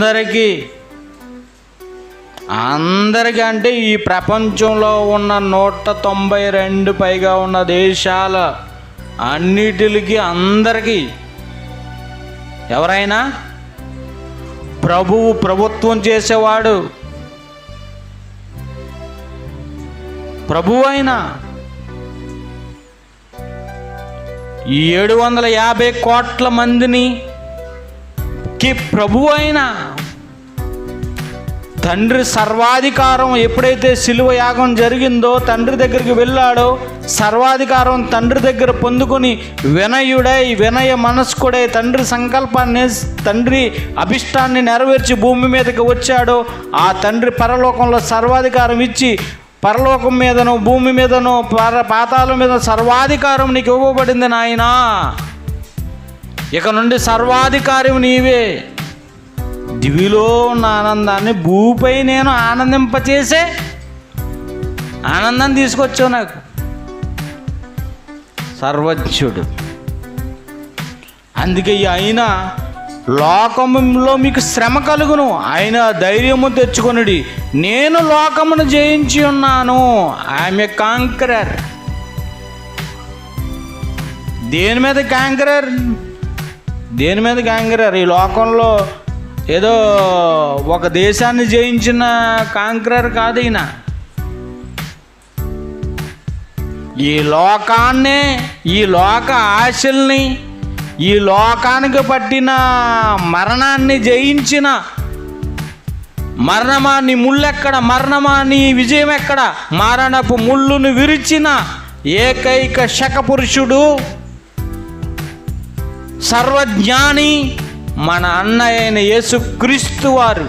అందరికీ అంటే ఈ ప్రపంచంలో ఉన్న 192 పైగా ఉన్న దేశాల అన్నిటికి అందరికీ ఎవరైనా ప్రభుత్వం చేసేవాడు ప్రభువు అయినా ఈ 750 కోట్ల మందికి ప్రభువు అయినా తండ్రి సర్వాధికారం ఎప్పుడైతే శిలువ యాగం జరిగిందో తండ్రి దగ్గరికి వెళ్ళాడో సర్వాధికారం తండ్రి దగ్గర పొందుకొని వినయ మనస్కుడై తండ్రి సంకల్పాన్ని తండ్రి అభిష్టాన్ని నెరవేర్చి భూమి మీదకి వచ్చాడో ఆ తండ్రి పరలోకంలో సర్వాధికారం ఇచ్చి పరలోకం మీదనో భూమి మీదనో పాతాళం మీద సర్వాధికారం నీకు ఇవ్వబడింది నాయనా, ఇక నుండి సర్వాధికారం నీవే, దివిలో ఉన్న ఆనందాన్ని భూపై నేను ఆనందింపచేసే ఆనందాన్ని తీసుకొచ్చావు నాకు. సర్వజ్ఞుడు. అందుకే ఆయన లోకములో మీకు శ్రమ కలుగును, ఆయన ధైర్యము తెచ్చుకొనుడి, నేను లోకమును జయించి ఉన్నాను. I'm a conqueror. దేని మీద కాంకరర్? దేని మీద కాంకరర్? ఈ లోకంలో ఏదో ఒక దేశాన్ని జయించిన కాంకరర్ కాదు ఈయన. ఈ లోకాన్నే, ఈ లోక ఆశల్ని, ఈ లోకానికి పట్టిన మరణాన్ని జయించిన, మరణమా నీ ముళ్ళెక్కడ, మరణమా నీ విజయం ఎక్కడ, మరణపు ముళ్ళును విరిచిన ఏకైక శకపురుషుడు, సర్వజ్ఞాని మన అన్న అయిన యేసుక్రీస్తు వారు.